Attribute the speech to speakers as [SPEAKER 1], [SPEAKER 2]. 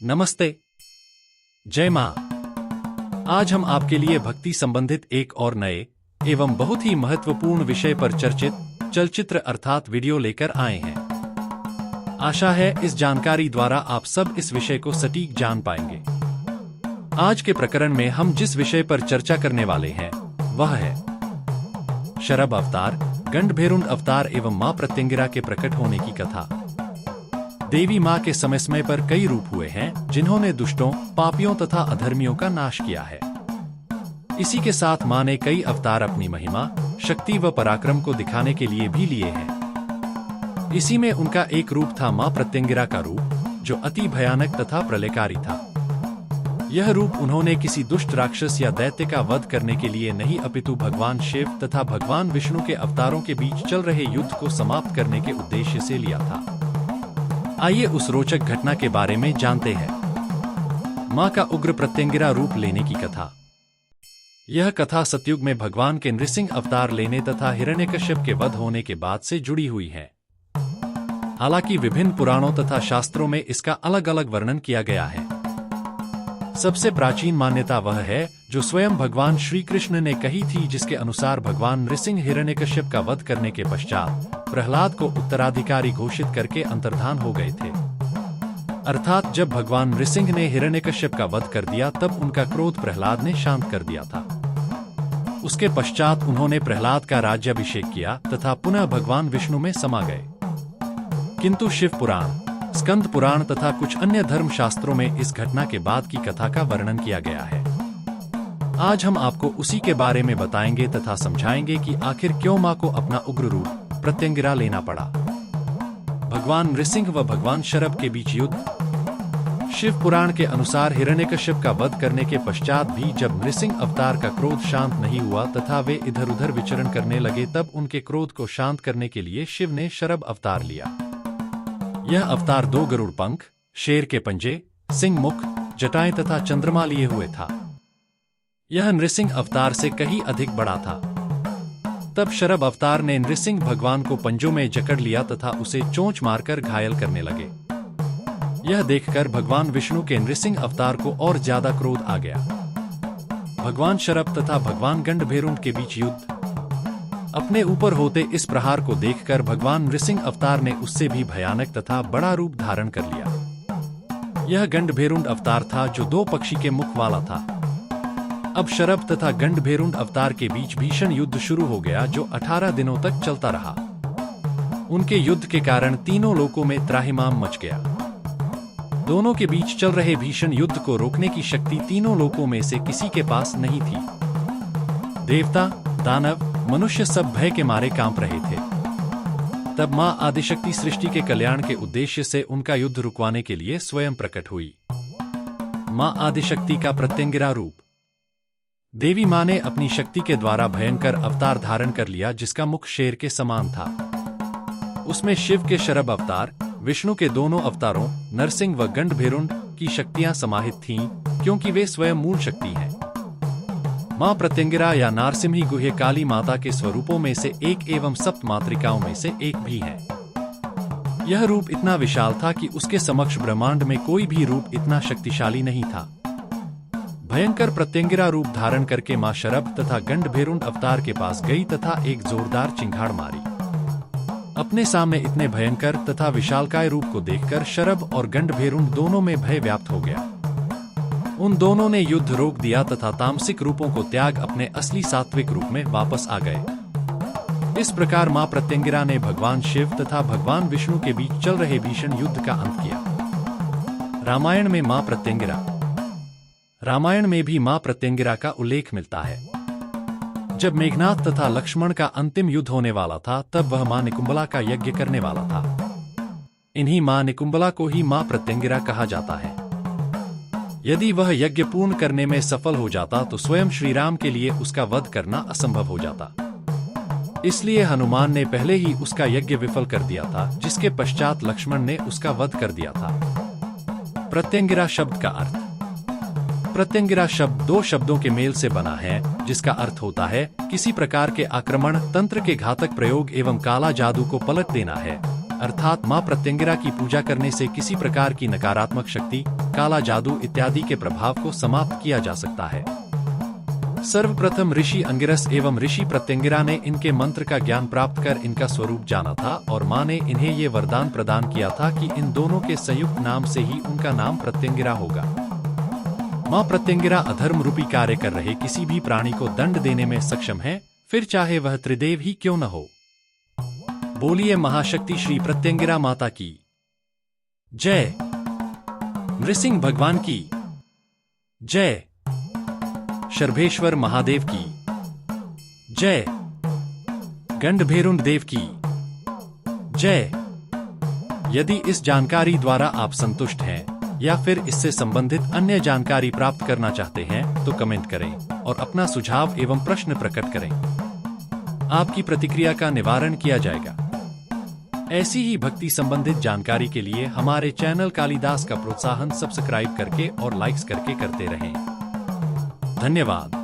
[SPEAKER 1] नमस्ते। जय मां। आज हम आपके लिए भक्ति संबंधित एक और नए एवं बहुत ही महत्वपूर्ण विषय पर चर्चित चलचित्र अर्थात वीडियो लेकर आए हैं। आशा है इस जानकारी द्वारा आप सब इस विषय को सटीक जान पाएंगे। आज के प्रकरण में हम जिस विषय पर चर्चा करने वाले हैं वह है शरभ अवतार, गंडभेरुंड अवतार एवं मां प्रत्यंगिरा के प्रकट होने की कथा। देवी मां के समय समय पर कई रूप हुए हैं जिन्होंने दुष्टों, पापियों तथा अधर्मियों का नाश किया है। इसी के साथ मां ने कई अवतार अपनी महिमा, शक्ति व पराक्रम को दिखाने के लिए भी लिए हैं। इसी में उनका एक रूप था मां प्रत्यंगिरा का रूप, जो अति भयानक तथा प्रलयकारी था। यह रूप उन्होंने किसी दुष्ट राक्षस या दैत्य का वध करने के लिए नहीं अपितु भगवान शिव तथा भगवान विष्णु के अवतारों के बीच चल रहे युद्ध को समाप्त करने के उद्देश्य से लिया था। आइए उस रोचक घटना के बारे में जानते हैं। मां का उग्र प्रत्यंगिरा रूप लेने की कथा। यह कथा सतयुग में भगवान के नृसिंह अवतार लेने तथा हिरण्यकश्यप के वध होने के बाद से जुड़ी हुई है। हालांकि विभिन्न पुराणों तथा शास्त्रों में इसका अलग अलग वर्णन किया गया है। सबसे प्राचीन मान्यता वह है जो स्वयं भगवान श्री कृष्ण ने कही थी, जिसके अनुसार भगवान नृसिंह हिरण्यकश्यप का वध करने के पश्चात प्रहलाद को उत्तराधिकारी घोषित करके अंतर्धान हो गए थे। अर्थात जब भगवान नृसिंह ने हिरण्यकश्यप का वध कर दिया तब उनका क्रोध प्रहलाद ने शांत कर दिया था। उसके पश्चात उन्होंने प्रहलाद का राज्याभिषेक किया तथा पुनः भगवान विष्णु में समा गए। किंतु शिव पुराण, स्कंद पुराण तथा कुछ अन्य धर्म शास्त्रों में इस घटना के बाद की कथा का वर्णन किया गया है। आज हम आपको उसी के बारे में बताएंगे तथा समझाएंगे कि आखिर क्यों मां को अपना उग्र रूप प्रत्यंगिरा लेना पड़ा। भगवान नृसिंह व भगवान शरभ के बीच युद्ध। शिव पुराण के अनुसार हिरण्यकश्यप का वध करने के पश्चात भी जब नृसिंह अवतार का क्रोध शांत नहीं हुआ तथा वे इधर उधर विचरण करने लगे, तब उनके क्रोध को शांत करने के लिए शिव ने शरभ अवतार लिया। यह अवतार 2 गरुड़ पंख, शेर के पंजे, सिंह मुख, जटाएं तथा चंद्रमा लिए हुए था। यह नृसिंह अवतार से कहीं अधिक बड़ा था। तब शरभ अवतार ने नृसिंह भगवान को पंजों में जकड़ लिया तथा उसे चोंच मारकर घायल करने लगे। यह देखकर भगवान विष्णु के नृसिंह अवतार को और ज्यादा क्रोध आ गया। भगवान शरभ तथा भगवान गंडभेरुंड के बीच युद्ध। अपने ऊपर होते इस प्रहार को देखकर भगवान नृसिंह अवतार ने उससे भी भयानक तथा बड़ा रूप धारण कर लिया। यह गंडभेरुंड अवतार था जो 2 पक्षी के मुख वाला था। अब शरभ तथा गंडभेरुंड अवतार के बीच भीषण युद्ध शुरू हो गया जो 18 दिनों तक चलता रहा। उनके युद्ध के कारण तीनों लोकों में त्राहिमाम मच गया। दोनों के बीच चल रहे भीषण युद्ध को रोकने की शक्ति तीनों लोकों में से किसी के पास नहीं थी। देवता, दानव, मनुष्य सब भय के मारे कांप रहे थे। तब मां आदिशक्ति सृष्टि के कल्याण के उद्देश्य से उनका युद्ध रुकवाने के लिए स्वयं प्रकट हुई। मां आदिशक्ति का प्रत्यंगिरा रूप। देवी मां ने अपनी शक्ति के द्वारा भयंकर अवतार धारण कर लिया जिसका मुख शेर के समान था। उसमें शिव के शरभ अवतार, विष्णु के दोनों अवतारों नरसिंह व गंडभेरुंड की शक्तियां समाहित थीं, क्योंकि वे स्वयं मूल शक्ति हैं। मां प्रत्यंगिरा या नारसिम्ही गुह्य काली माता के स्वरूपों में से एक एवं सप्त मातृकाओं में से एक भी है। यह रूप इतना विशाल था कि उसके समक्ष ब्रह्मांड में कोई भी रूप इतना शक्तिशाली नहीं था। भयंकर प्रत्यंगिरा रूप धारण करके मां शरभ तथा गंडभेरुंड अवतार के पास गई तथा एक जोरदार चिंगाड़ मारी। अपने सामने इतने भयंकर तथा विशालकाय रूप को देखकर शरभ और गंडभेरुंड दोनों में भय व्याप्त हो गया। उन दोनों ने युद्ध रोक दिया तथा तामसिक रूपों को त्याग अपने असली सात्विक रूप में वापस आ गए। इस प्रकार मां प्रत्यंगिरा ने भगवान शिव तथा भगवान विष्णु के बीच चल रहे भीषण युद्ध का अंत किया। रामायण में मां प्रत्यंगिरा। रामायण में भी मां प्रत्यंगिरा का उल्लेख मिलता है। जब मेघनाद तथा लक्ष्मण का अंतिम युद्ध होने वाला था तब वह मां निकुंबला का यज्ञ करने वाला था। इन्हीं मां निकुंबला को ही मां प्रत्यंगिरा कहा जाता है। यदि वह यज्ञ पूर्ण करने में सफल हो जाता तो स्वयं श्री राम के लिए उसका वध करना असंभव हो जाता। इसलिए हनुमान ने पहले ही उसका यज्ञ विफल कर दिया था, जिसके पश्चात लक्ष्मण ने उसका वध कर दिया था। प्रत्यंगिरा शब्द का अर्थ। प्रत्यंगिरा शब्द 2 शब्दों के मेल से बना है, जिसका अर्थ होता है किसी प्रकार के आक्रमण, तंत्र के घातक प्रयोग एवं काला जादू को पलट देना है। अर्थात मां प्रत्यंगिरा की पूजा करने से किसी प्रकार की नकारात्मक शक्ति, काला जादू इत्यादि के प्रभाव को समाप्त किया जा सकता है। सर्वप्रथम ऋषि अंगिरस एवं ऋषि प्रत्यंगिरा ने इनके मंत्र का ज्ञान प्राप्त कर इनका स्वरूप जाना था और माँ ने इन्हें ये वरदान प्रदान किया था कि इन दोनों के संयुक्त नाम से ही उनका नाम प्रत्यंगिरा होगा। माँ प्रत्यंगिरा अधर्म रूपी कार्य कर रहे किसी भी प्राणी को दंड देने में सक्षम है, फिर चाहे वह त्रिदेव ही क्यों न हो। बोलिए महाशक्ति श्री प्रत्यंगिरा माता की जय। नृसिंह भगवान की जय। शर्भेश्वर महादेव की जय। गंडभेरुंड देव की जय। यदि इस जानकारी द्वारा आप संतुष्ट हैं या फिर इससे संबंधित अन्य जानकारी प्राप्त करना चाहते हैं तो कमेंट करें और अपना सुझाव एवं प्रश्न प्रकट करें। आपकी प्रतिक्रिया का निवारण किया जाएगा। ऐसी ही भक्ति संबंधित जानकारी के लिए हमारे चैनल कालिदास का प्रोत्साहन सब्सक्राइब करके और लाइक्स करके करते रहें। धन्यवाद।